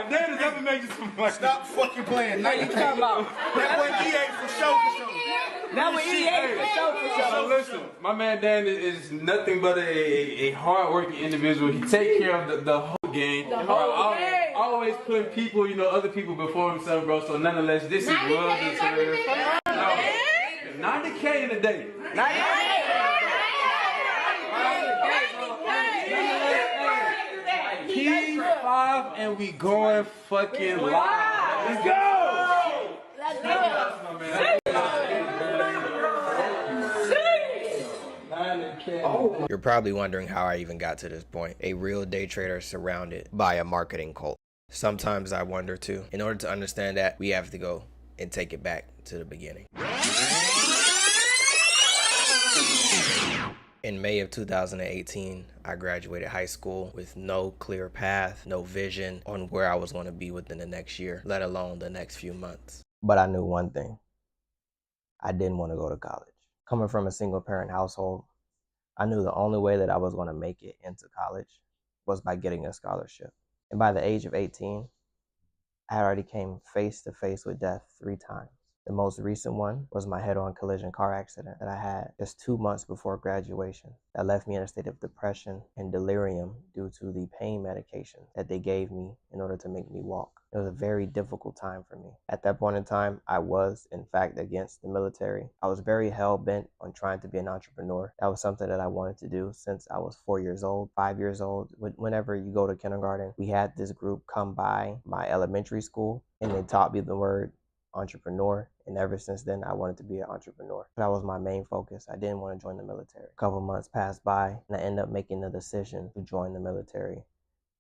if Dan has ever made you some money. Stop fucking playing. Now you talking about that one EA for sure. That was EA for sure. Listen, my man Dan is nothing but a hard-working individual. He takes care of the whole game. Always putting people, other people before himself, bro. So nonetheless, this is well deserved. 90K in a day. 90K. P5 and we going fucking live. Let's go. Let's do it. You're probably wondering how I even got to this point. A real day trader surrounded by a marketing cult. Sometimes I wonder too. In order to understand that, we have to go and take it back to the beginning. In May of 2018, I graduated high school with no clear path, no vision on where I was going to be within the next year, let alone the next few months. But I knew one thing. I didn't want to go to college. Coming from a single parent household, I knew the only way that I was going to make it into college was by getting a scholarship. And by the age of 18, I had already came face to face with death 3 times. The most recent one was my head-on collision car accident that I had just 2 months before graduation that left me in a state of depression and delirium due to the pain medication that they gave me in order to make me walk. It was a very difficult time for me. At that point in time, I was, in fact, against the military. I was very hell-bent on trying to be an entrepreneur. That was something that I wanted to do since I was 4 years old, 5 years old. Whenever you go to kindergarten, we had this group come by my elementary school, and they taught me the word entrepreneur, and ever since then I wanted to be an entrepreneur. That was my main focus. I didn't want to join the military. A couple months passed by and I ended up making the decision to join the military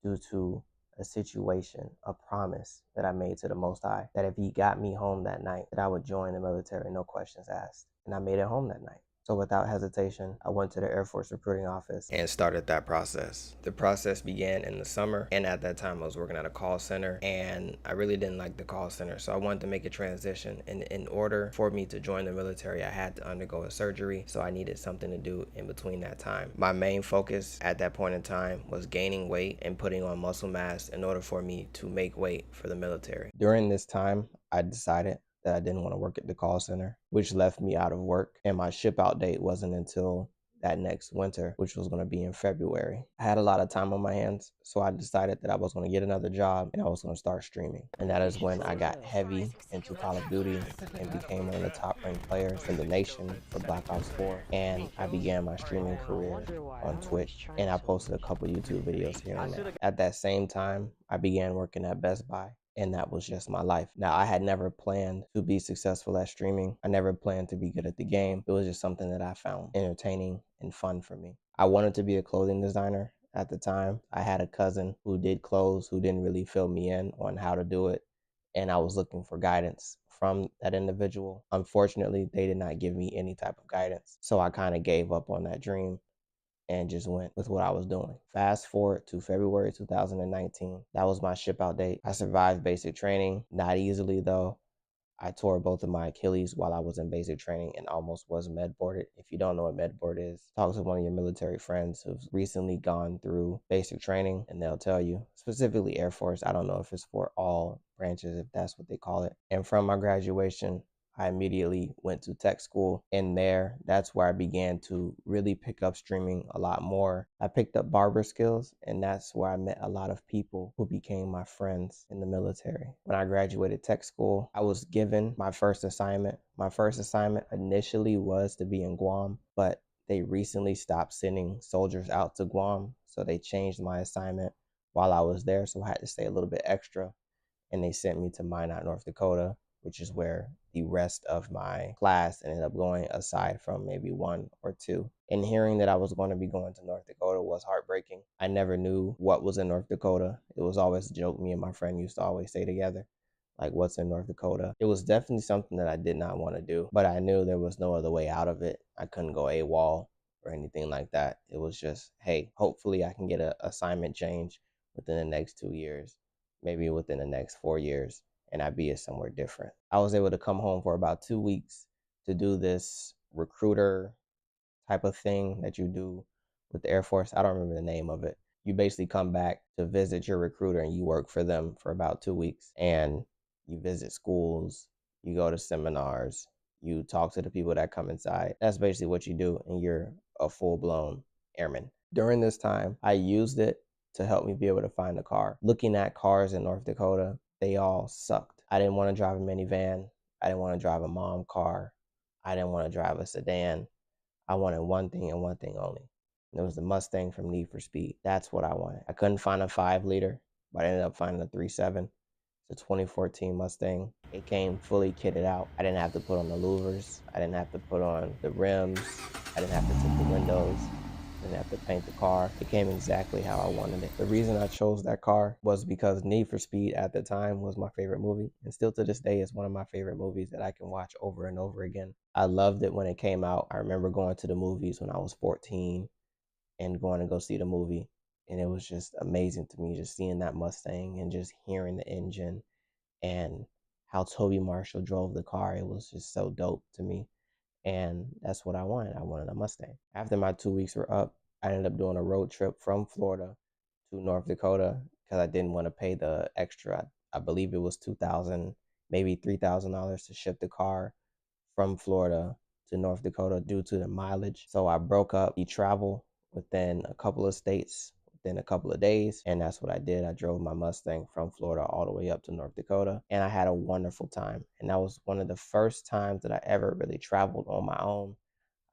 due to a situation, a promise that I made to the Most High, that if he got me home that night, that I would join the military, no questions asked. And I made it home that night. So without hesitation, I went to the Air Force recruiting office and started that process. The process began in the summer, and at that time I was working at a call center, and I really didn't like the call center, so I wanted to make a transition. And in order for me to join the military, I had to undergo a surgery, so I needed something to do in between that time. My main focus at that point in time was gaining weight and putting on muscle mass in order for me to make weight for the military. During this time, I decided that I didn't want to work at the call center, which left me out of work. And my ship out date wasn't until that next winter, which was going to be in February. I had a lot of time on my hands, so I decided that I was going to get another job and I was going to start streaming. And that is when I got heavy into Call of Duty and became one of the top ranked players in the nation for Black Ops 4. And I began my streaming career on Twitch, and I posted a couple YouTube videos here and there. At that same time, I began working at Best Buy. And that was just my life. Now, I had never planned to be successful at streaming. I never planned to be good at the game. It was just something that I found entertaining and fun for me. I wanted to be a clothing designer at the time. I had a cousin who did clothes who didn't really fill me in on how to do it. And I was looking for guidance from that individual. Unfortunately, they did not give me any type of guidance. So I kind of gave up on that dream and just went with what I was doing. Fast forward to February 2019. That was my ship out date. I survived basic training, not easily though. I tore both of my Achilles while I was in basic training and almost was med boarded. If you don't know what med board is, talk to one of your military friends who's recently gone through basic training and they'll tell you, specifically Air Force. I don't know if it's for all branches, if that's what they call it. And from my graduation, I immediately went to tech school, and that's where I began to really pick up streaming a lot more. I picked up barber skills, and that's where I met a lot of people who became my friends in the military. When I graduated tech school, I was given my first assignment. My first assignment initially was to be in Guam, but they recently stopped sending soldiers out to Guam, so they changed my assignment while I was there, so I had to stay a little bit extra, and they sent me to Minot, North Dakota, which is where the rest of my class ended up going, aside from maybe 1 or 2. And hearing that I was going to be going to North Dakota was heartbreaking. I never knew what was in North Dakota. It was always a joke me and my friend used to always say together, like, what's in North Dakota? It was definitely something that I did not want to do, but I knew there was no other way out of it. I couldn't go AWOL or anything like that. It was just, hey, hopefully I can get an assignment change within the next 2 years, maybe within the next 4 years, and I'd be somewhere different. I was able to come home for about 2 weeks to do this recruiter type of thing that you do with the Air Force. I don't remember the name of it, You basically come back to visit your recruiter and you work for them for about 2 weeks. And you visit schools, you go to seminars, you talk to the people that come inside. That's basically what you do, and you're a full-blown airman. During this time, I used it to help me be able to find a car. Looking at cars in North Dakota, they all sucked. I didn't want to drive a minivan. I didn't want to drive a mom car. I didn't want to drive a sedan. I wanted one thing and one thing only. And it was the Mustang from Need for Speed. That's what I wanted. I couldn't find a 5-liter, but I ended up finding a 3.7. It's a 2014 Mustang. It came fully kitted out. I didn't have to put on the louvers. I didn't have to put on the rims. I didn't have to tint the windows. I didn't have to paint the car. It came exactly how I wanted it. The reason I chose that car was because Need for Speed at the time was my favorite movie, and still to this day is one of my favorite movies that I can watch over and over again. I loved it when it came out. I remember going to the movies when I was 14 and going to go see the movie. And it was just amazing to me, just seeing that Mustang and just hearing the engine and how Toby Marshall drove the car. It was just so dope to me. And that's what I wanted. I wanted a Mustang. After my 2 weeks were up, I ended up doing a road trip from Florida to North Dakota because I didn't want to pay the extra. I believe it was $2,000, maybe $3,000 to ship the car from Florida to North Dakota due to the mileage. So I broke up the travel within a couple of states within a couple of days, and that's what I did. I drove my Mustang from Florida all the way up to North Dakota, and I had a wonderful time. And that was one of the first times that I ever really traveled on my own.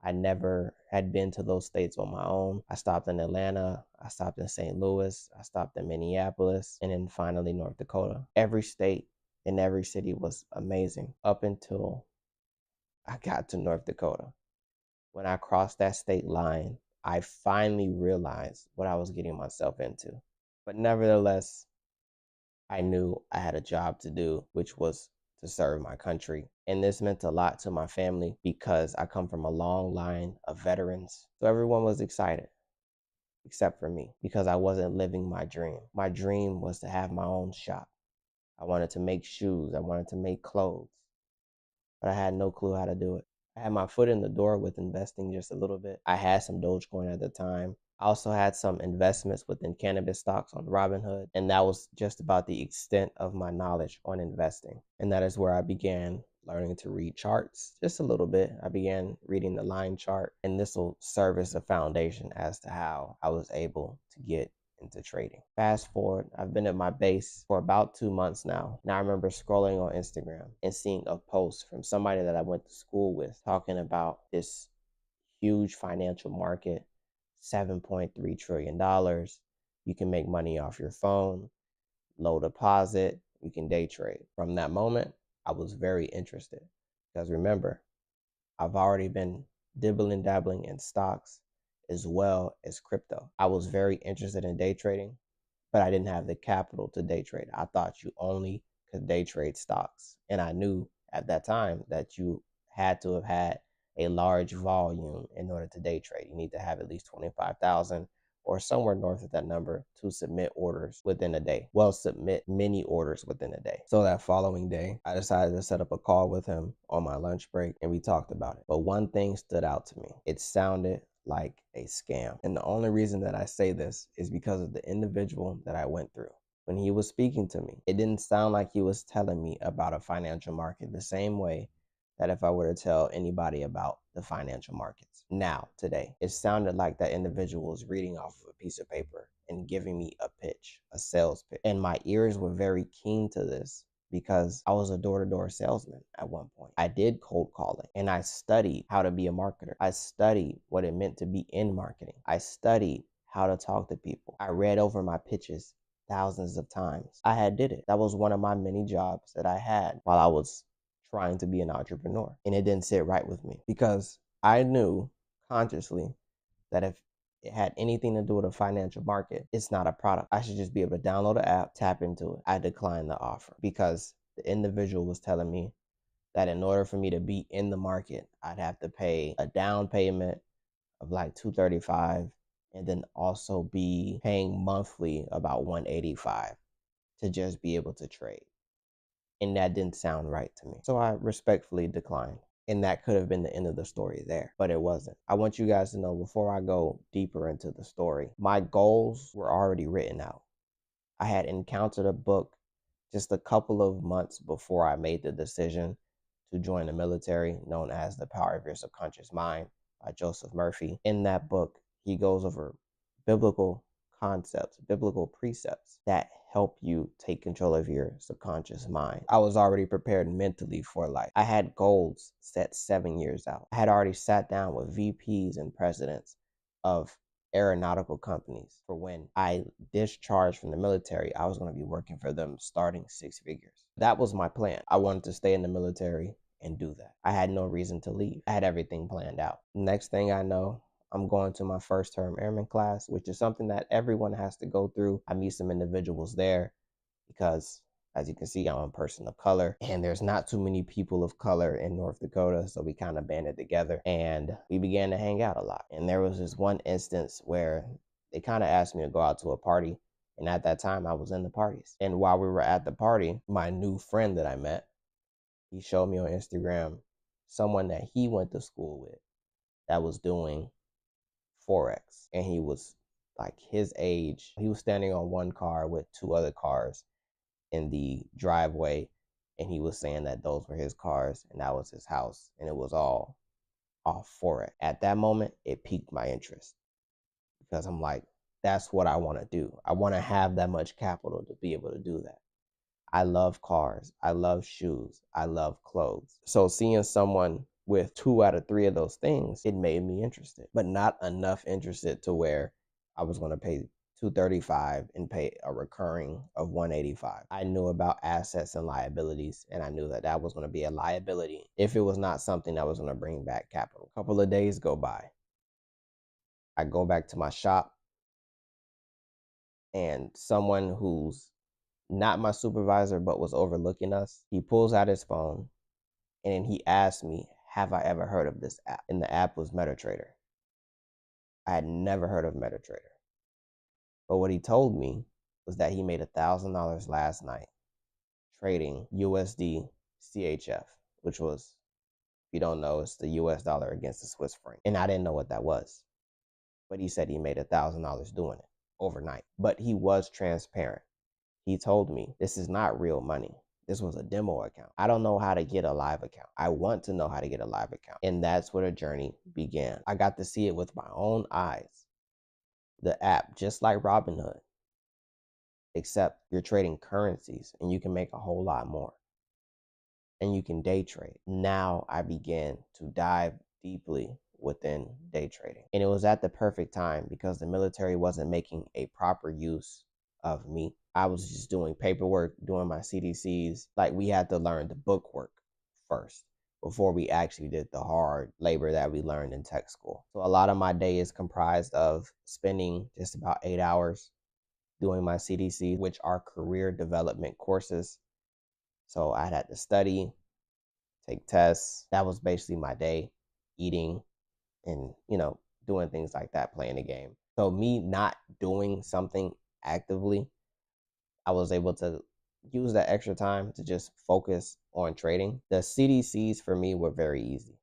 I never had been to those states on my own. I stopped in Atlanta, I stopped in St. Louis, I stopped in Minneapolis, and then finally North Dakota. Every state and every city was amazing up until I got to North Dakota. When I crossed that state line, I finally realized what I was getting myself into. But nevertheless, I knew I had a job to do, which was to serve my country. And this meant a lot to my family because I come from a long line of veterans. So everyone was excited, except for me, because I wasn't living my dream. My dream was to have my own shop. I wanted to make shoes. I wanted to make clothes, but I had no clue how to do it. I had my foot in the door with investing just a little bit. I had some Dogecoin at the time. I also had some investments within cannabis stocks on Robinhood, and that was just about the extent of my knowledge on investing. And that is where I began learning to read charts just a little bit. I began reading the line chart, and this will serve as a foundation as to how I was able to get into trading. Fast forward, I've been at my base for about 2 months now. And I remember scrolling on Instagram and seeing a post from somebody that I went to school with talking about this huge financial market, $7.3 trillion. You can make money off your phone, low deposit, you can day trade. From that moment, I was very interested because remember, I've already been dibbling dabbling in stocks as well as crypto. I was very interested in day trading, but I didn't have the capital to day trade. I thought you only could day trade stocks. And I knew at that time that you had to have had a large volume in order to day trade. You need to have at least 25,000 or somewhere north of that number to submit orders within a day. Well, submit many orders within a day. So that following day, I decided to set up a call with him on my lunch break and we talked about it. But one thing stood out to me. It sounded like a scam. And the only reason that I say this is because of the individual that I went through. When he was speaking to me, it didn't sound like he was telling me about a financial market the same way that if I were to tell anybody about the financial markets. Now, today, it sounded like that individual was reading off of a piece of paper and giving me a pitch, a sales pitch. And my ears were very keen to this because I was a door-to-door salesman at one point. I did cold calling and I studied how to be a marketer. I studied what it meant to be in marketing. I studied how to talk to people. I read over my pitches thousands of times. I had did it. That was one of my many jobs that I had while I was trying to be an entrepreneur. And it didn't sit right with me because I knew consciously that if it had anything to do with a financial market, it's not a product. I should just be able to download the app, tap into it. I declined the offer because the individual was telling me that in order for me to be in the market, I'd have to pay a down payment of like $235 and then also be paying monthly about $185 to just be able to trade. And that didn't sound right to me. So I respectfully declined. And that could have been the end of the story there, but it wasn't. I want you guys to know, before I go deeper into the story, my goals were already written out. I had encountered a book just a couple of months before I made the decision to join the military, known as The Power of Your Subconscious Mind by Joseph Murphy. In that book, he goes over biblical concepts, biblical precepts that help you take control of your subconscious mind. I was already prepared mentally for life. I had goals set 7 years out. I had already sat down with VPs and presidents of aeronautical companies for when I discharged from the military, I was going to be working for them starting 6 figures. That was my plan. I wanted to stay in the military and do that. I had no reason to leave. I had everything planned out. Next thing I know, I'm going to my first term airman class, which is something that everyone has to go through. I meet some individuals there because, as you can see, I'm a person of color, and there's not too many people of color in North Dakota, so we kind of banded together and we began to hang out a lot. And there was this one instance where they kind of asked me to go out to a party, and at that time I was in the parties. And while we were at the party, my new friend that I met, he showed me on Instagram someone that he went to school with that was doing Forex, and he was like his age. He was standing on one car with 2 other cars in the driveway, and he was saying that those were his cars and that was his house, and it was all off Forex. At that moment, it piqued my interest because I'm like, that's what I want to do. I want to have that much capital to be able to do that. I love cars. I love shoes. I love clothes. So seeing someone with 2 out of 3 of those things, it made me interested, but not enough interested to where I was going to pay $235 and pay a recurring of $185. I knew about assets and liabilities, and I knew that that was going to be a liability if it was not something that was going to bring back capital. A couple of days go by. I go back to my shop, and someone who's not my supervisor, but was overlooking us, he pulls out his phone and he asked me, have I ever heard of this app? And the app was MetaTrader. I had never heard of MetaTrader. But what he told me was that he made $1,000 last night trading USD CHF, which was, if you don't know, it's the US dollar against the Swiss franc. And I didn't know what that was. But he said he made $1,000 doing it overnight. But he was transparent. He told me, this is not real money. This was a demo account. I don't know how to get a live account. I want to know how to get a live account. And that's where the journey began. I got to see it with my own eyes. The app, just like Robinhood, except you're trading currencies and you can make a whole lot more. And you can day trade. Now I began to dive deeply within day trading. And it was at the perfect time because the military wasn't making a proper use of me. I was just doing paperwork, doing my CDCs. Like, we had to learn the book work first before we actually did the hard labor that we learned in tech school. So a lot of my day is comprised of spending just about 8 hours doing my CDCs, which are career development courses. So I had to study, take tests. That was basically my day, eating and, doing things like that, playing the game. So me not doing something actively, I was able to use that extra time to just focus on trading. The CDCs for me were very easy.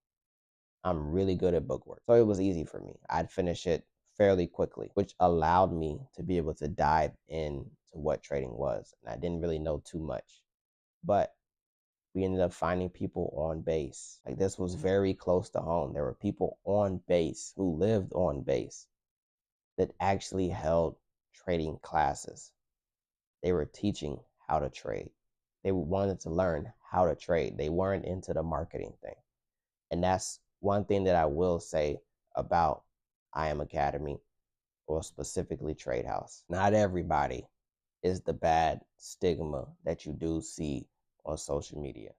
I'm really good at bookwork, so it was easy for me. I'd finish it fairly quickly, which allowed me to be able to dive into what trading was. And I didn't really know too much, but we ended up finding people on base. Like, this was very close to home. There were people on base who lived on base that actually held trading classes. They were teaching how to trade. They wanted to learn how to trade. They weren't into the marketing thing. And that's one thing that I will say about I Am Academy, or specifically Trade House. Not everybody is the bad stigma that you do see on social media.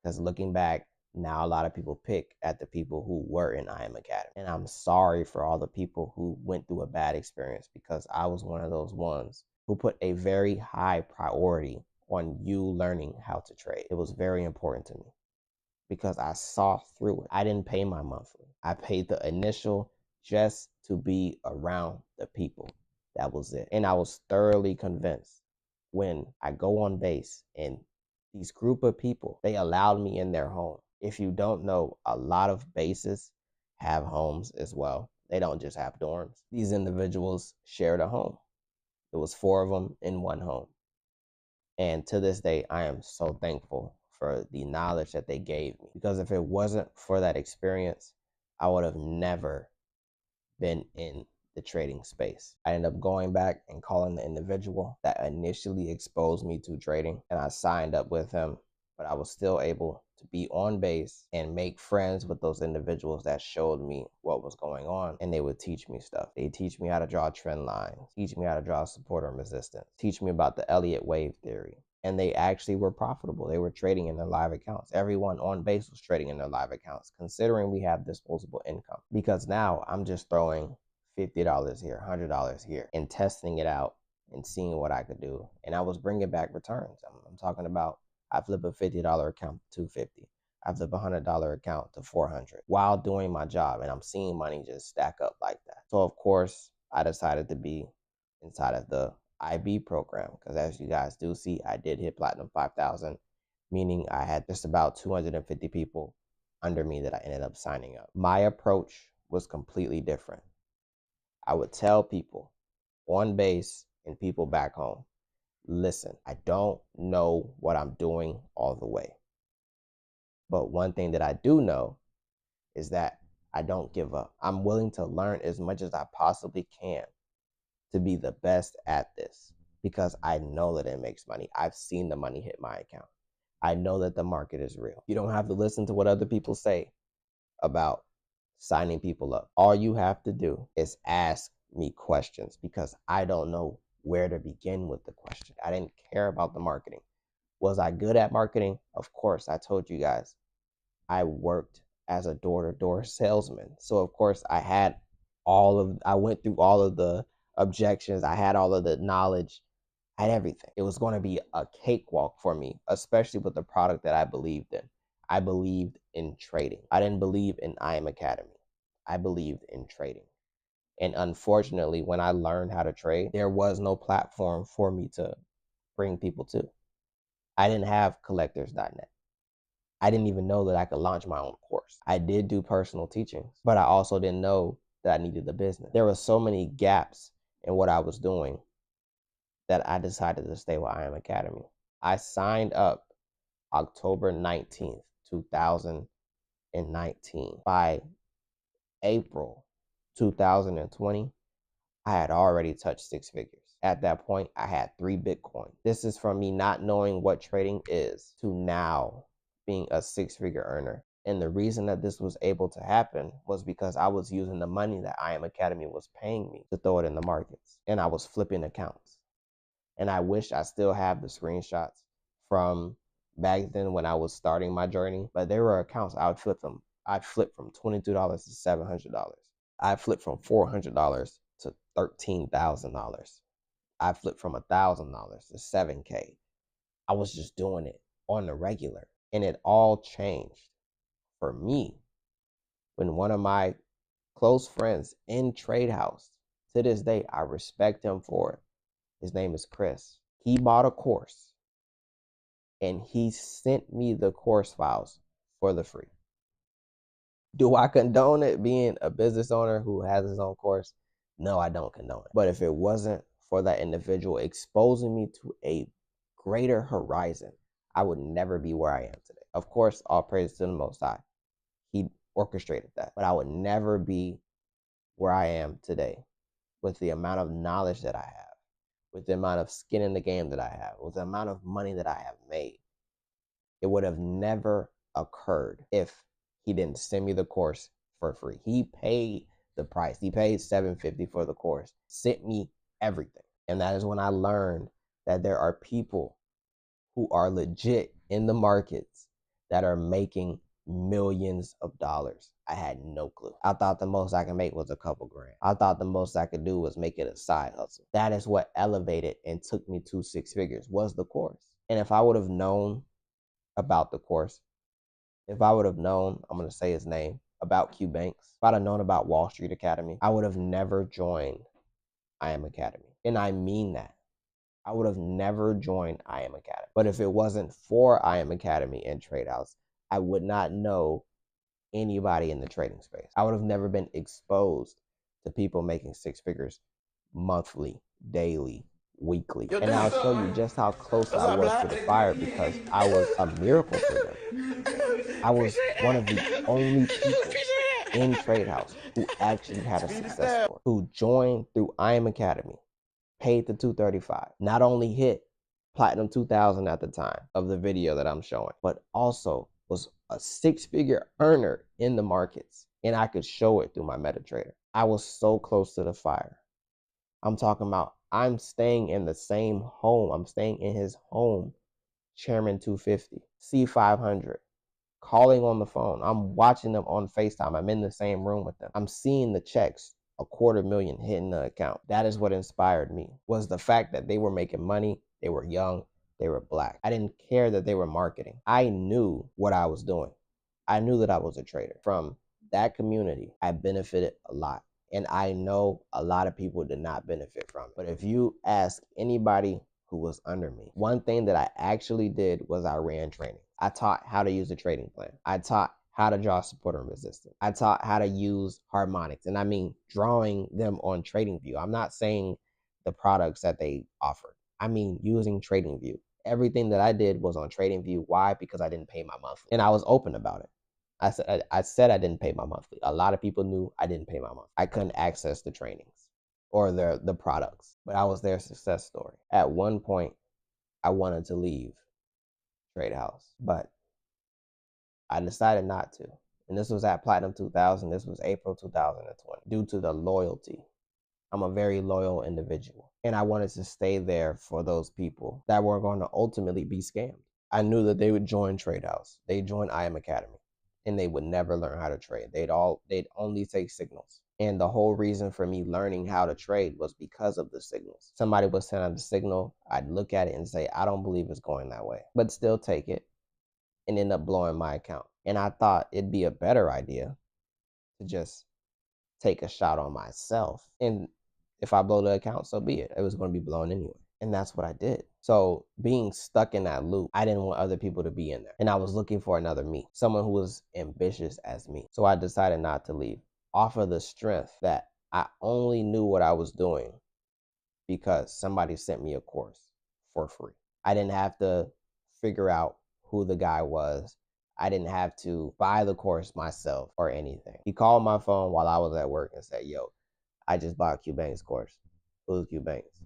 Because looking back, now a lot of people pick at the people who were in I Am Academy. And I'm sorry for all the people who went through a bad experience, because I was one of those ones who put a very high priority on you learning how to trade. It was very important to me because I saw through it. I didn't pay my monthly. I paid the initial just to be around the people. That was it. And I was thoroughly convinced when I go on base and these group of people, they allowed me in their home. If you don't know, a lot of bases have homes as well. They don't just have dorms. These individuals shared a home. It was 4 of them in one home. And to this day, I am so thankful for the knowledge that they gave me. Because if it wasn't for that experience, I would have never been in the trading space. I ended up going back and calling the individual that initially exposed me to trading, and I signed up with him, but I was still able to be on base and make friends with those individuals that showed me what was going on, and they would teach me stuff. They teach me how to draw trend lines, teach me how to draw support and resistance, teach me about the Elliott wave theory. And they actually were profitable. They were trading in their live accounts. Everyone on base was trading in their live accounts, considering we have disposable income. Because now I'm just throwing $50 here, $100 here, and testing it out and seeing what I could do. And I was bringing back returns. I'm talking about, I flip a $50 account to $250. I flip a $100 account to $400 while doing my job, and I'm seeing money just stack up like that. So of course, I decided to be inside of the IB program, because as you guys do see, I did hit Platinum 5,000, meaning I had just about 250 people under me that I ended up signing up. My approach was completely different. I would tell people on base and people back home, listen, I don't know what I'm doing all the way. But one thing that I do know is that I don't give up. I'm willing to learn as much as I possibly can to be the best at this, because I know that it makes money. I've seen the money hit my account. I know that the market is real. You don't have to listen to what other people say about signing people up. All you have to do is ask me questions, because I don't know where to begin with the question. I didn't care about the marketing. Was I good at marketing? Of course. I told you guys, I worked as a door-to-door salesman. So of course I went through all of the objections. I had all of the knowledge. I had everything. It was going to be a cakewalk for me, especially with the product that I believed in. I believed in trading. I didn't believe in I Am Academy. I believed in trading. And unfortunately, when I learned how to trade, there was no platform for me to bring people to. I didn't have collectors.net. I didn't even know that I could launch my own course. I did do personal teachings, but I also didn't know that I needed the business. There were so many gaps in what I was doing that I decided to stay with I Am Academy. I signed up October 19th, 2019. By April 2020, I had already touched 6 figures. At that point, I had 3 Bitcoin. This is from me not knowing what trading is to now being a 6-figure earner. And the reason that this was able to happen was because I was using the money that I Am Academy was paying me to throw it in the markets. And I was flipping accounts. And I wish I still have the screenshots from back then when I was starting my journey. But there were accounts I would flip them. I'd flip from $22 to $700. I flipped from $400 to $13,000. I flipped from $1,000 to $7K. I was just doing it on the regular. And it all changed for me when one of my close friends in Trade House, to this day, I respect him for it. His name is Chris. He bought a course and he sent me the course files for the free. Do I condone it being a business owner who has his own course? No, I don't condone it. But if it wasn't for that individual exposing me to a greater horizon, I would never be where I am today. Of course, all praise to the Most High. He orchestrated that. But I would never be where I am today with the amount of knowledge that I have, with the amount of skin in the game that I have, with the amount of money that I have made. It would have never occurred if he didn't send me the course for free. He paid the price. He paid $750 for the course, sent me everything. And that is when I learned that there are people who are legit in the markets that are making millions of dollars. I had no clue. I thought the most I could make was a couple grand. I thought the most I could do was make it a side hustle. That is what elevated and took me to 6 figures, was the course. And if I would have known about the course, if I would have known, I'm going to say his name, about Q Banks, if I'd have known about Wall Street Academy, I would have never joined I Am Academy. And I mean that. I would have never joined I Am Academy. But if it wasn't for I Am Academy and Trade House, I would not know anybody in the trading space. I would have never been exposed to people making six figures monthly, daily, weekly. And I'll show you just how close I was to the fire because I was a miracle for them. I was one of the only people in Trade House who actually had a success story, who joined through I Am Academy, paid the 235, not only hit Platinum 2000 at the time of the video that I'm showing, but also was a six-figure earner in the markets, and I could show it through my MetaTrader. I was so close to the fire. I'm talking about I'm staying in the same home. I'm staying in his home, Chairman 250, C500, calling on the phone. I'm watching them on FaceTime. I'm in the same room with them. I'm seeing the checks, $250,000 hitting the account. That is what inspired me, was the fact that they were making money, they were young, they were black. I didn't care that they were marketing. I knew what I was doing. I knew that I was a trader. From that community, I benefited a lot. And I know a lot of people did not benefit from it. But if you ask anybody who was under me, one thing that I actually did was I ran training. I taught how to use a trading plan. I taught how to draw support and resistance. I taught how to use harmonics. And I mean drawing them on TradingView. I'm not saying the products that they offered. I mean using TradingView. Everything that I did was on TradingView. Why? Because I didn't pay my monthly. And I was open about it. I said I didn't pay my monthly. A lot of people knew I didn't pay my monthly. I couldn't access the trainings or the products, but I was their success story. At one point, I wanted to leave Trade House, but I decided not to. And this was at Platinum 2000. This was April 2020. Due to the loyalty, I'm a very loyal individual, and I wanted to stay there for those people that were going to ultimately be scammed. I knew that they would join Trade House. They joined I Am Academy, and they would never learn how to trade. They'd only take signals. And the whole reason for me learning how to trade was because of the signals. Somebody would send out the signal, I'd look at it and say, I don't believe it's going that way, but still take it and end up blowing my account. And I thought it'd be a better idea to just take a shot on myself. And if I blow the account, so be it. It was going to be blown anyway. And that's what I did. So being stuck in that loop, I didn't want other people to be in there. And I was looking for another me, someone who was ambitious as me. So I decided not to leave off of the strength that I only knew what I was doing because somebody sent me a course for free. I didn't have to figure out who the guy was. I didn't have to buy the course myself or anything. He called my phone while I was at work and said, yo, I just bought Q Bank's course. Who's Q Banks?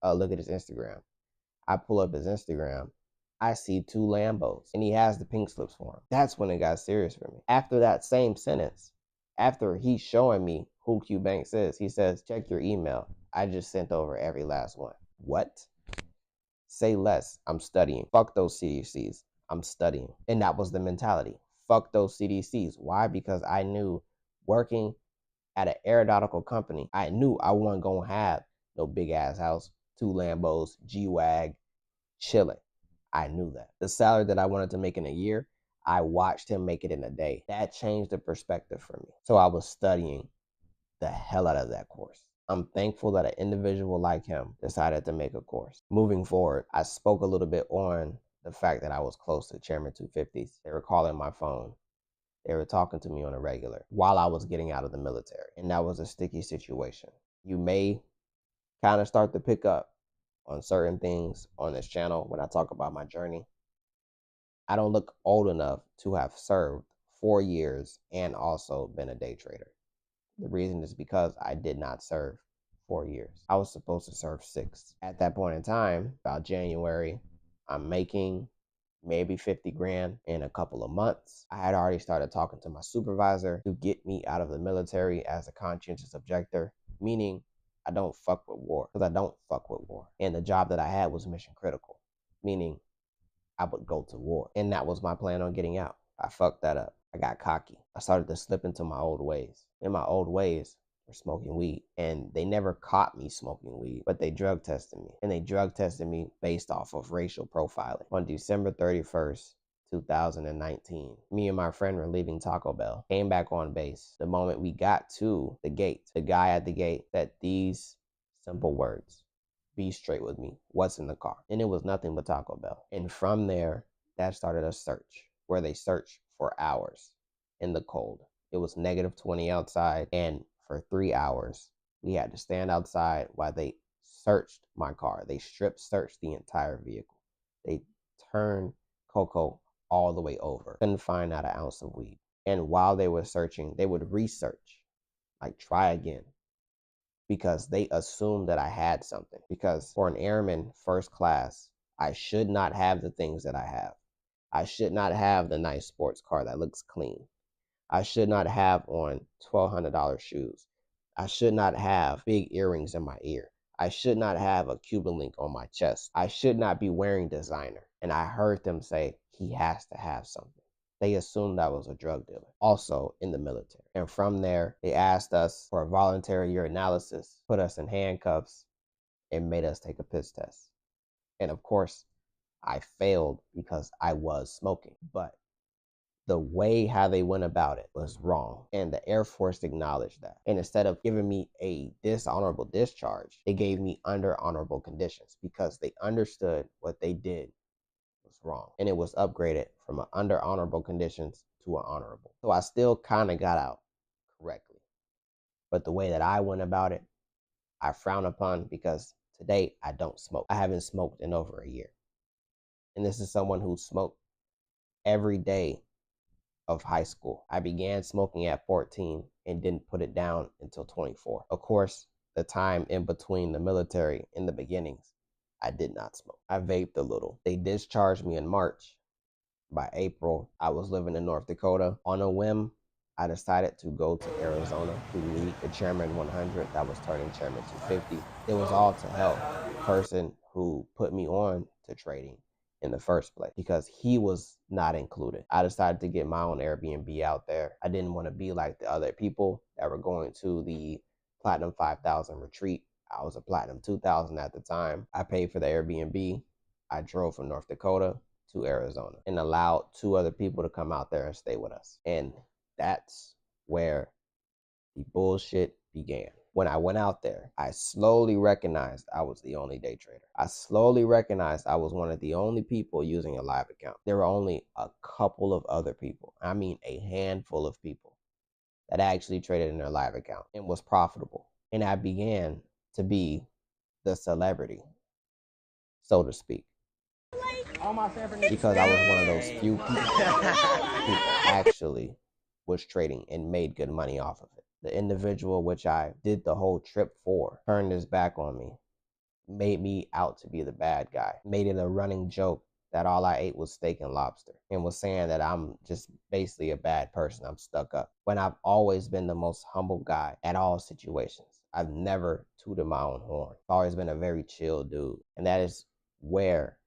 Look at his Instagram. I pull up his Instagram. I see 2 Lambos, and he has the pink slips for him. That's when it got serious for me. After that same sentence, after he's showing me who Q Banks is, he says, check your email. I just sent over every last one. What? Say less. I'm studying. Fuck those CDCs. I'm studying. And that was the mentality. Fuck those CDCs. Why? Because I knew working at an aeronautical company, I knew I wasn't going to have no big ass house, 2 Lambos, G-Wag, chilling. I knew that. The salary that I wanted to make in a year, I watched him make it in a day. That changed the perspective for me. So I was studying the hell out of that course. I'm thankful that an individual like him decided to make a course. Moving forward, I spoke a little bit on the fact that I was close to Chairman 250s. They were calling my phone. They were talking to me on a regular while I was getting out of the military. And that was a sticky situation. You may kind of start to pick up on certain things on this channel when I talk about my journey. I don't look old enough to have served 4 years and also been a day trader. The reason is because I did not serve 4 years. I was supposed to serve 6. At that point in time, about January, I'm making maybe 50 grand in a couple of months. I had already started talking to my supervisor to get me out of the military as a conscientious objector, meaning I don't fuck with war, because I don't fuck with war. And the job that I had was mission critical, meaning I would go to war. And that was my plan on getting out. I fucked that up. I got cocky. I started to slip into my old ways. And my old ways were smoking weed. And they never caught me smoking weed, but they drug tested me. And they drug tested me based off of racial profiling. On December 31st, 2019, me and my friend were leaving Taco Bell, came back on base. The moment we got to the gate, the guy at the gate said these simple words: be straight with me. What's in the car? And it was nothing but Taco Bell. And from there, that started a search. where they searched for hours in the cold. It was -20 outside, and for 3 hours, we had to stand outside while they searched my car. They strip searched the entire vehicle. They turned Coco all the way over. Couldn't find not an ounce of weed. And while they were searching, they would research, like try again, because they assumed that I had something. Because for an airman first class, I should not have the things that I have. I should not have the nice sports car that looks clean. I should not have on $1,200 shoes. I should not have big earrings in my ear. I should not have a Cuban link on my chest. I should not be wearing designer. And I heard them say, he has to have something. They assumed I was a drug dealer, also in the military. And from there, they asked us for a voluntary urinalysis, put us in handcuffs, and made us take a piss test. And of course, I failed because I was smoking. But the way how they went about it was wrong. And the Air Force acknowledged that. And instead of giving me a dishonorable discharge, they gave me under honorable conditions because they understood what they did was wrong. And it was upgraded from an under honorable conditions to an honorable. So I still kind of got out correctly. But the way that I went about it, I frown upon because today I don't smoke. I haven't smoked in over a year. And this is someone who smoked every day of high school. I began smoking at 14 and didn't put it down until 24. Of course, the time in between the military in the beginnings, I did not smoke. I vaped a little. They discharged me in March. By April, I was living in North Dakota. On a whim, I decided to go to Arizona to meet the Chairman 100 that was turning Chairman 250. It was all to help the person who put me on to trading in the first place because he was not included. I decided to get my own Airbnb out there. I didn't want to be like the other people that were going to the Platinum 5000 retreat. I was a Platinum 2000 at the time. I paid for the Airbnb. I drove from North Dakota to Arizona and allowed 2 other people to come out there and stay with us. And that's where the bullshit began. When I went out there, I slowly recognized I was the only day trader. I slowly recognized I was one of the only people using a live account. There were only a couple of other people, I mean a handful of people, that actually traded in their live account and was profitable. And I began to be the celebrity, so to speak, because I was one of those few people who actually was trading and made good money off of it. The individual which I did the whole trip for turned his back on me, made me out to be the bad guy, made it a running joke that all I ate was steak and lobster, and was saying that I'm just basically a bad person, I'm stuck up, when I've always been the most humble guy at all situations. I've never tooted my own horn. I've always been a very chill dude, and that is where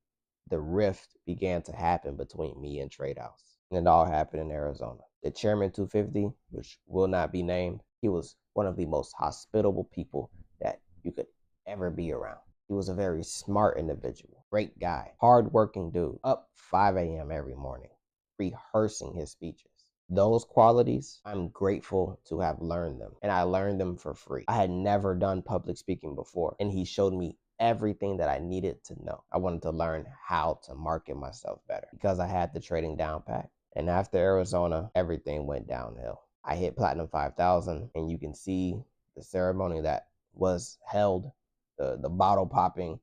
the rift began to happen between me and Trade House. And it all happened in Arizona. The Chairman 250, which will not be named, he was one of the most hospitable people that you could ever be around. He was a very smart individual, great guy, hardworking dude, up 5 a.m. every morning, rehearsing his speeches. Those qualities, I'm grateful to have learned them, and I learned them for free. I had never done public speaking before, and he showed me everything that I needed to know. I wanted to learn how to market myself better because I had the trading down pat. And after Arizona, everything went downhill. I hit Platinum 5000, and you can see the ceremony that was held, the bottle popping.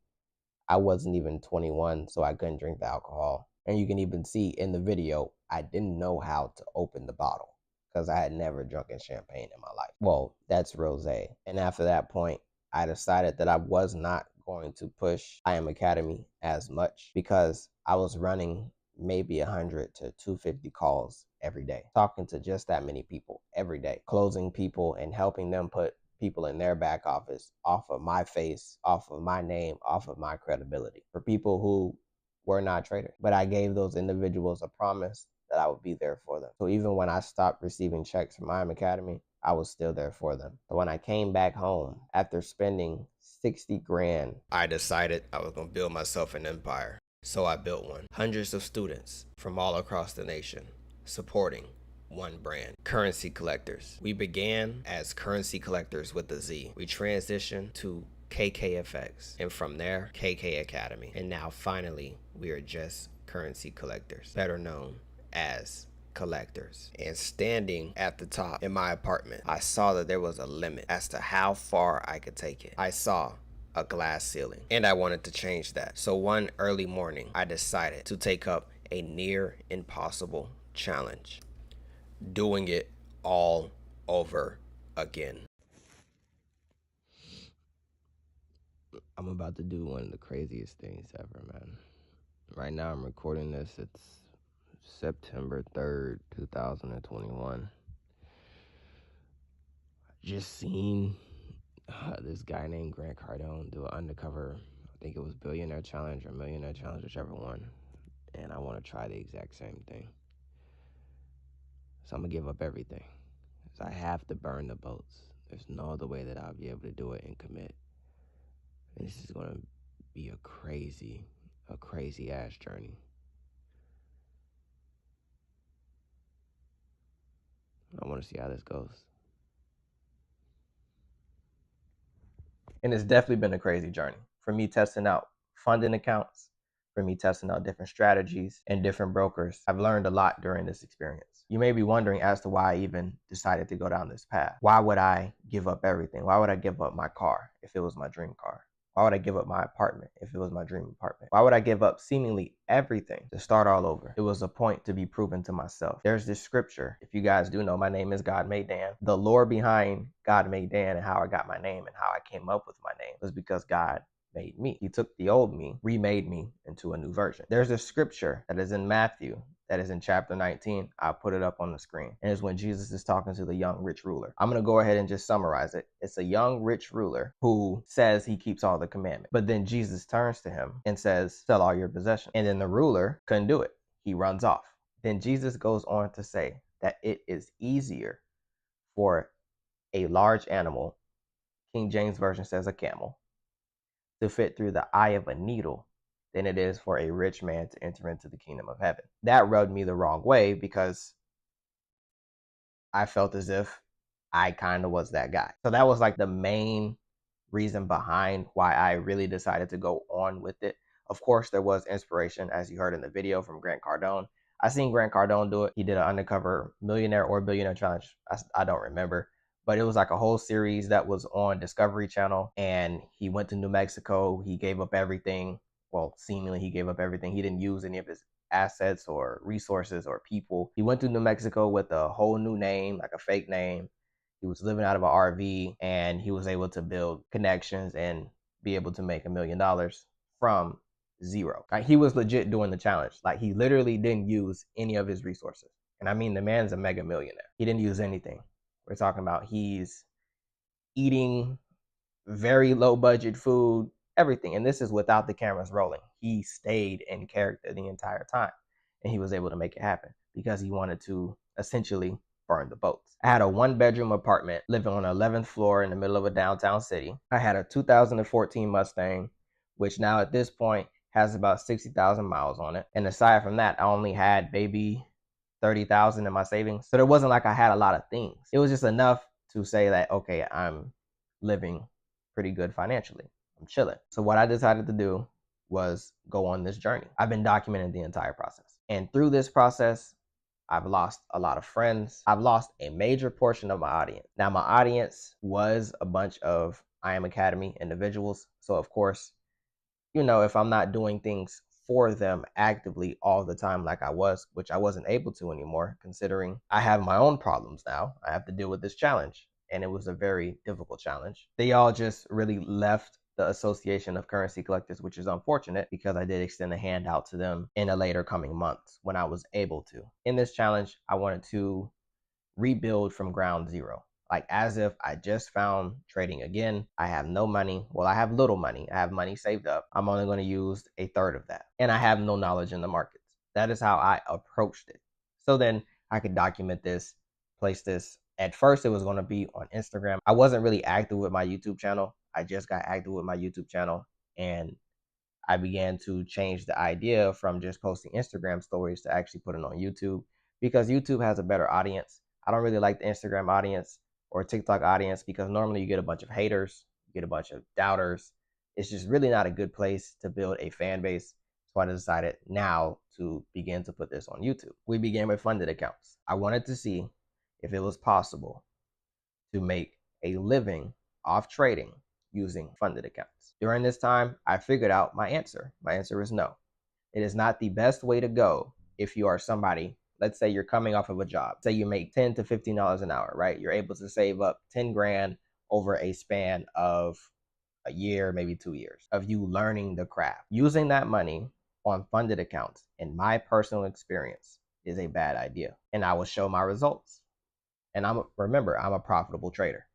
I wasn't even 21, so I couldn't drink the alcohol. And you can even see in the video, I didn't know how to open the bottle because I had never drunken champagne in my life. Well, that's rosé. And after that point, I decided that I was not going to push I Am Academy as much because I was running maybe 100 to 250 calls every day, talking to just that many people every day, closing people and helping them put people in their back office off of my face, off of my name, off of my credibility for people who were not traders. But I gave those individuals a promise that I would be there for them. So even when I stopped receiving checks from I Am Academy, I was still there for them. So when I came back home after spending 60 grand, I decided I was gonna build myself an empire. So I built one. Hundreds of students from all across the nation supporting one brand, Currency Collectors. We began as Currency Collectors with a Z. We transitioned to KKFX, and from there, KK Academy. And now finally, we are just Currency Collectors, better known as collectors. And standing at the top in my apartment, I saw that there was a limit as to how far I could take it. I saw a glass ceiling, and I wanted to change that. So one early morning, I decided to take up a near impossible challenge, doing it all over again. I'm about to do one of the craziest things ever, man. Right now I'm recording this. It's September 3rd, 2021. Just seen this guy named Grant Cardone do an undercover, I think it was Billionaire Challenge or Millionaire Challenge, whichever one. And I want to try the exact same thing. So I'm going to give up everything. So I have to burn the boats. There's no other way that I'll be able to do it and commit. And this is going to be a crazy ass journey. I want to see how this goes. And it's definitely been a crazy journey for me, testing out funding accounts, for me testing out different strategies and different brokers. I've learned a lot during this experience. You may be wondering as to why I even decided to go down this path. Why would I give up everything? Why would I give up my car if it was my dream car? Why would I give up my apartment if it was my dream apartment? Why would I give up seemingly everything to start all over? It was a point to be proven to myself. There's this scripture. If you guys do know, my name is God Made Dan. The lore behind God Made Dan and how I got my name and how I came up with my name was because God made me. He took the old me, remade me into a new version. There's a scripture that is in Matthew that is in chapter 19. I'll put it up on the screen. And it's when Jesus is talking to the young rich ruler. I'm going to go ahead and just summarize it. It's a young rich ruler who says he keeps all the commandments. But then Jesus turns to him and says, sell all your possessions. And then the ruler couldn't do it. He runs off. Then Jesus goes on to say that it is easier for a large animal, King James Version says a camel, to fit through the eye of a needle than it is for a rich man to enter into the kingdom of heaven. That rubbed me the wrong way because I felt as if I kind of was that guy. So that was like the main reason behind why I really decided to go on with it. Of course, there was inspiration, as you heard in the video, from Grant Cardone. I seen Grant Cardone do it. He did an undercover millionaire or billionaire challenge. I don't remember. But it was like a whole series that was on Discovery Channel. And he went to New Mexico. He gave up everything. Well, seemingly he gave up everything. He didn't use any of his assets or resources or people. He went to New Mexico with a whole new name, like a fake name. He was living out of an RV, and he was able to build connections and be able to make $1 million from zero. Like, he was legit doing the challenge. Like, he literally didn't use any of his resources. And I mean, the man's a mega millionaire. He didn't use anything. We're talking about he's eating very low budget food, everything. And this is without the cameras rolling. He stayed in character the entire time, and he was able to make it happen because he wanted to essentially burn the boats. I had a 1-bedroom apartment living on the 11th floor in the middle of a downtown city. I had a 2014 Mustang, which now at this point has about 60,000 miles on it. And aside from that, I only had maybe 30,000 in my savings. So there wasn't like I had a lot of things. It was just enough to say that, okay, I'm living pretty good financially. I'm chilling. So what I decided to do was go on this journey. I've been documenting the entire process. And through this process, I've lost a lot of friends. I've lost a major portion of my audience. Now, my audience was a bunch of I Am Academy individuals. So of course, you know, if I'm not doing things for them actively all the time like I was, which I wasn't able to anymore, considering I have my own problems now. I have to deal with this challenge. And it was a very difficult challenge. They all just really left the Association of Currency Collectors, which is unfortunate because I did extend a hand out to them in the later coming months when I was able to. In this challenge, I wanted to rebuild from ground zero. Like, as if I just found trading again. I have no money. Well, I have little money. I have money saved up. I'm only going to use a third of that. And I have no knowledge in the markets. That is how I approached it. So then I could document this, place this. At first, it was going to be on Instagram. I wasn't really active with my YouTube channel. I just got active with my YouTube channel, and I began to change the idea from just posting Instagram stories to actually putting on YouTube, because YouTube has a better audience. I don't really like the Instagram audience or TikTok audience because normally you get a bunch of haters, you get a bunch of doubters. It's just really not a good place to build a fan base. So I decided now to begin to put this on YouTube. We began with funded accounts. I wanted to see if it was possible to make a living off trading using funded accounts. During this time, I figured out my answer. My answer is no. It is not the best way to go if you are somebody, let's say you're coming off of a job. Say you make $10 to $15 an hour, right? You're able to save up 10 grand over a span of a year, maybe 2 years of you learning the craft. Using that money on funded accounts, in my personal experience, is a bad idea. And I will show my results. And remember, I'm a profitable trader.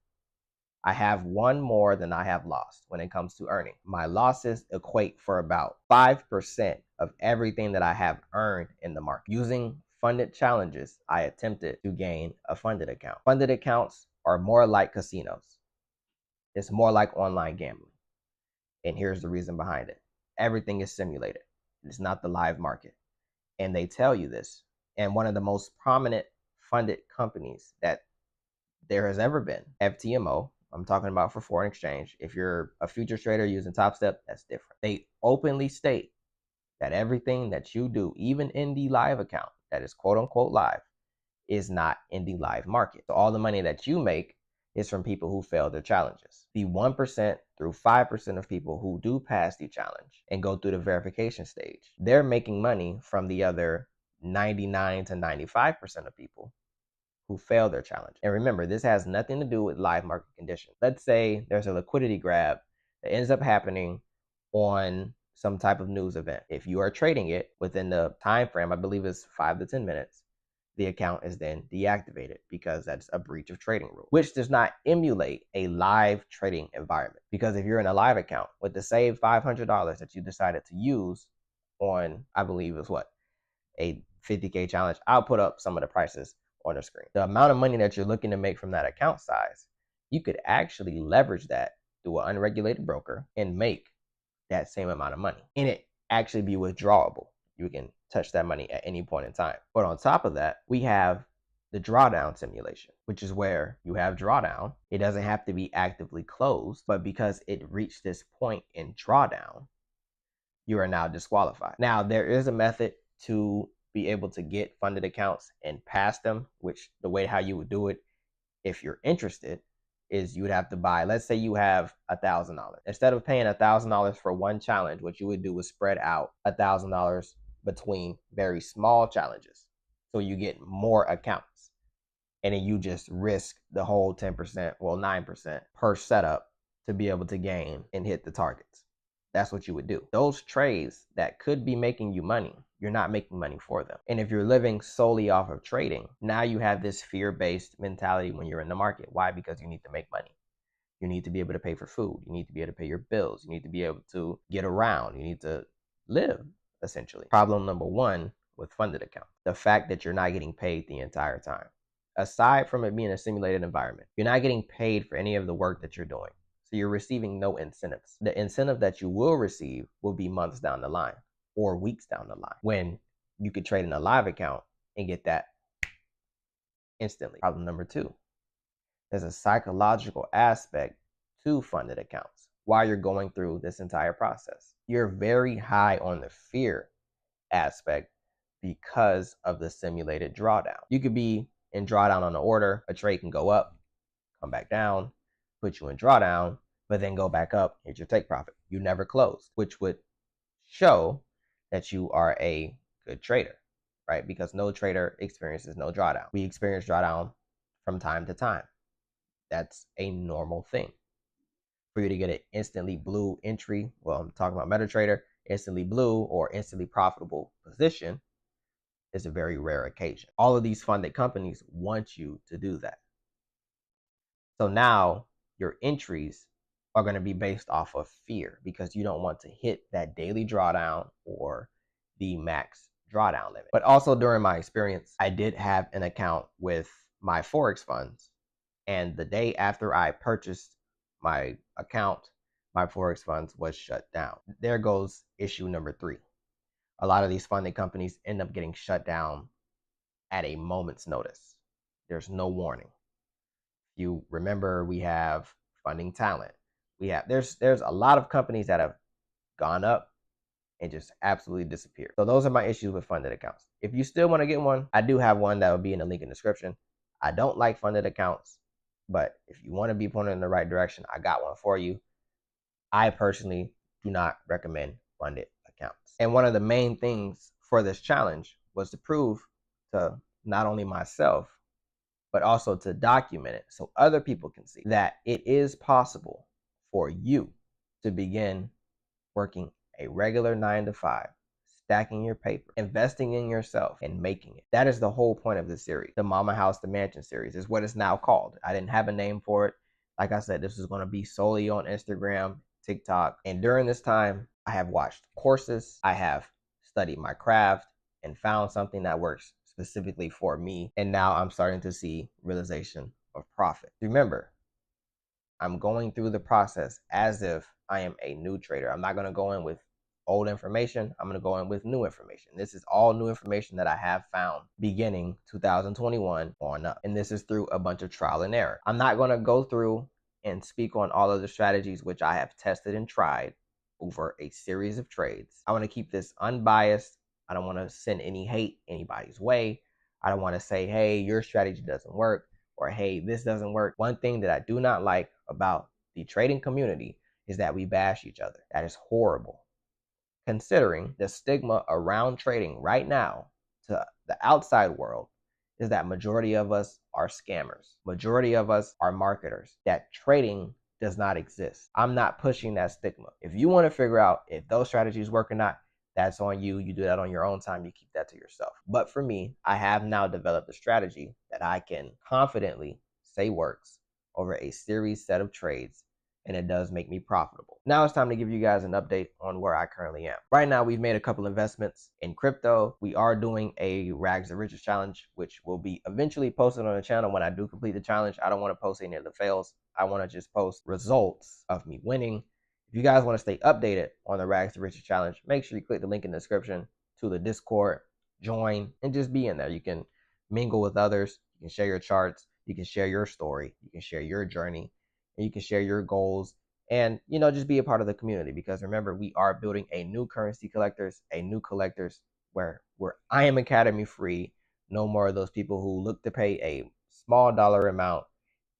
I have won more than I have lost when it comes to earning. My losses equate for about 5% of everything that I have earned in the market. Using funded challenges, I attempted to gain a funded account. Funded accounts are more like casinos. It's more like online gambling. And here's the reason behind it. Everything is simulated. It's not the live market. And they tell you this. And one of the most prominent funded companies that there has ever been, FTMO, I'm talking about for foreign exchange. If you're a futures trader using Top Step, that's different. They openly state that everything that you do, even in the live account, that is quote unquote live, is not in the live market. So all the money that you make is from people who failed their challenges. The 1% through 5% of people who do pass the challenge and go through the verification stage, they're making money from the other 99 to 95% of people who fail their challenge. And remember, this has nothing to do with live market conditions. Let's say there's a liquidity grab that ends up happening on some type of news event. If you are trading it within the time frame, I believe it's 5 to 10 minutes, the account is then deactivated because that's a breach of trading rule, which does not emulate a live trading environment. Because if you're in a live account with the save $500 that you decided to use on, I believe it's what, a 50K challenge, I'll put up some of the prices on the screen. The amount of money that you're looking to make from that account size, you could actually leverage that through an unregulated broker and make that same amount of money. And it actually be withdrawable. You can touch that money at any point in time. But on top of that, we have the drawdown simulation, which is where you have drawdown. It doesn't have to be actively closed, but because it reached this point in drawdown, you are now disqualified. Now, there is a method to be able to get funded accounts and pass them, which the way how you would do it, if you're interested, is you would have to buy, let's say you have $1,000. Instead of paying $1,000 for one challenge, what you would do is spread out $1,000 between very small challenges. So you get more accounts. And then you just risk the whole 10%, well, 9% per setup to be able to gain and hit the targets. That's what you would do. Those trades that could be making you money, you're not making money for them. And if you're living solely off of trading, now you have this fear-based mentality when you're in the market. Why? Because you need to make money. You need to be able to pay for food. You need to be able to pay your bills. You need to be able to get around. You need to live, essentially. Problem number one with funded accounts, the fact that you're not getting paid the entire time. Aside from it being a simulated environment, you're not getting paid for any of the work that you're doing. So you're receiving no incentives. The incentive that you will receive will be months down the line or weeks down the line, when you could trade in a live account and get that instantly. Problem number two, there's a psychological aspect to funded accounts while you're going through this entire process. You're very high on the fear aspect because of the simulated drawdown. You could be in drawdown on the order, a trade can go up, come back down, put you in drawdown, but then go back up, hit your take profit. You never closed, which would show that you are a good trader, right? Because no trader experiences no drawdown. We experience drawdown from time to time. That's a normal thing. For you to get an instantly blue entry, well, I'm talking about MetaTrader, instantly blue or instantly profitable position is a very rare occasion. All of these funded companies want you to do that. So now your entries are going to be based off of fear because you don't want to hit that daily drawdown or the max drawdown limit. But also during my experience, I did have an account with my Forex funds. And the day after I purchased my account, my Forex funds was shut down. There goes issue number three. A lot of these funded companies end up getting shut down at a moment's notice. There's no warning. You remember, we have funding talent. There's a lot of companies that have gone up and just absolutely disappeared. So those are my issues with funded accounts. If you still want to get one, I do have one that will be in the link in the description. I don't like funded accounts, but if you want to be pointed in the right direction, I got one for you. I personally do not recommend funded accounts. And one of the main things for this challenge was to prove to not only myself, but also to document it so other people can see that it is possible for you to begin working a regular 9 to 5, stacking your paper, investing in yourself, and making it. That is the whole point of this series. The Mama House to Mansion series is what it's now called. I didn't have a name for it. Like I said, this is going to be solely on Instagram, TikTok. And during this time, I have watched courses, I have studied my craft, and found something that works specifically for me. And now I'm starting to see realization of profit. Remember, I'm going through the process as if I am a new trader. I'm not going to go in with old information. I'm going to go in with new information. This is all new information that I have found beginning 2021 on up. And this is through a bunch of trial and error. I'm not going to go through and speak on all of the strategies which I have tested and tried over a series of trades. I want to keep this unbiased. I don't want to send any hate anybody's way. I don't want to say, hey, your strategy doesn't work, or hey, this doesn't work. One thing that I do not like about the trading community is that we bash each other. That is horrible. Considering the stigma around trading right now to the outside world is that majority of us are scammers. Majority of us are marketers. That trading does not exist. I'm not pushing that stigma. If you want to figure out if those strategies work or not, that's on you. You do that on your own time. You keep that to yourself. But for me, I have now developed a strategy that I can confidently say works over a series set of trades, and it does make me profitable. Now it's time to give you guys an update on where I currently am. Right now, we've made a couple investments in crypto. We are doing a Rags to Riches challenge, which will be eventually posted on the channel when I do complete the challenge. I don't want to post any of the fails. I want to just post results of me winning. If you guys want to stay updated on the Rags to Riches challenge, make sure you click the link in the description to the Discord, join, and just be in there. You can mingle with others. You can share your charts. You can share your story. You can share your journey, and you can share your goals, and just be a part of the community. Because remember, we are building a new currency collectors, where I am Academy free. No more of those people who look to pay a small dollar amount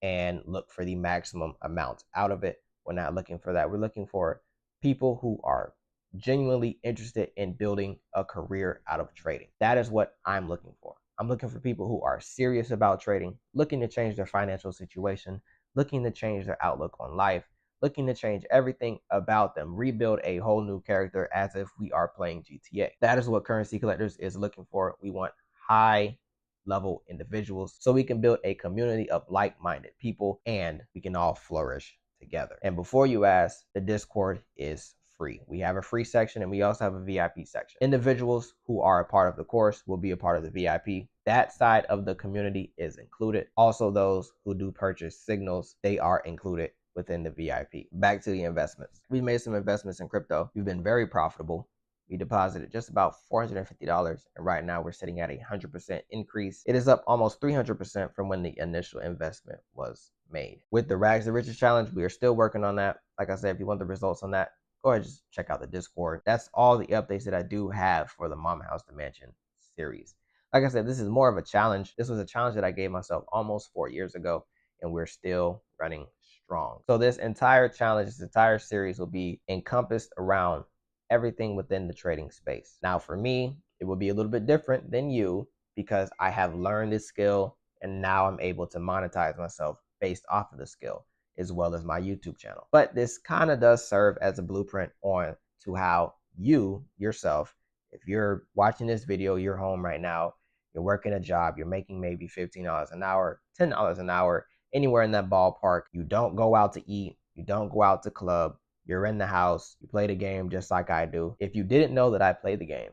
and look for the maximum amount out of it. We're not looking for that. We're looking for people who are genuinely interested in building a career out of trading. That is what I'm looking for. I'm looking for people who are serious about trading, looking to change their financial situation, looking to change their outlook on life, looking to change everything about them, rebuild a whole new character as if we are playing GTA. That is what Currency Collectors is looking for. We want high level individuals so we can build a community of like-minded people and we can all flourish together. And before you ask, the Discord is free. We have a free section and we also have a VIP section. Individuals who are a part of the course will be a part of the VIP. That side of the community is included. Also, those who do purchase signals, they are included within the VIP. Back to the investments. We've made some investments in crypto. We've been very profitable. We deposited just about $450, and right now we're sitting at a 100% increase. It is up almost 300% from when the initial investment was made. With the Rags to Riches challenge, we are still working on that. Like I said, if you want the results on that, go ahead and just check out the Discord. That's all the updates that I do have for the Momma House to Mansion series. Like I said, this is more of a challenge. This was a challenge that I gave myself almost 4 years ago, and we're still running strong. So this entire challenge, this entire series will be encompassed around everything within the trading space. Now for me, it will be a little bit different than you because I have learned this skill and now I'm able to monetize myself based off of the skill as well as my YouTube channel. But this kind of does serve as a blueprint on to how you yourself, if you're watching this video, you're home right now, you're working a job, you're making maybe $15 an hour, $10 an hour, anywhere in that ballpark. You don't go out to eat, you don't go out to club, you're in the house, you play the game just like I do. If you didn't know that I play the game,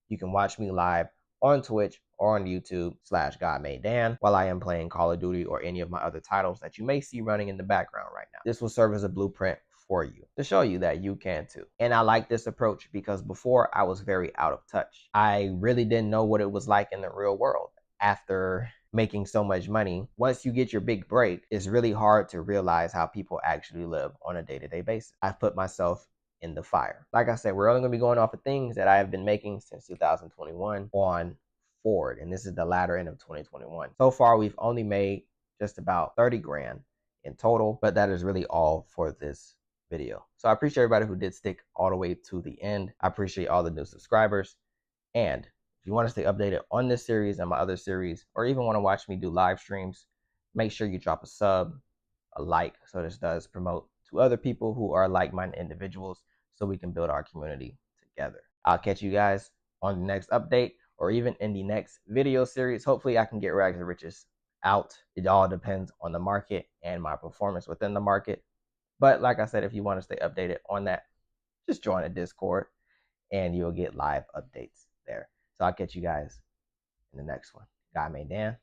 you can watch me live on Twitch or on YouTube /GodMadeDan while I am playing Call of Duty or any of my other titles that you may see running in the background right now. This will serve as a blueprint for you to show you that you can too. And I like this approach because before I was very out of touch. I really didn't know what it was like in the real world. After making so much money, once you get your big break, it's really hard to realize how people actually live on a day-to-day basis. I've put myself in the fire. Like I said, we're only going to be going off of things that I have been making since 2021 on forward, and this is the latter end of 2021. So far, we've only made just about 30 grand in total, but that is really all for this video. So I appreciate everybody who did stick all the way to the end. I appreciate all the new subscribers. And if you want to stay updated on this series and my other series, or even want to watch me do live streams, make sure you drop a sub, a like, so this does promote to other people who are like-minded individuals, so we can build our community together. I'll catch you guys on the next update, or even in the next video series. Hopefully I can get Rags to Riches out. It all depends on the market and my performance within the market. But like I said, if you want to stay updated on that, just join a Discord and you'll get live updates there. So I'll catch you guys in the next one. God made Dan.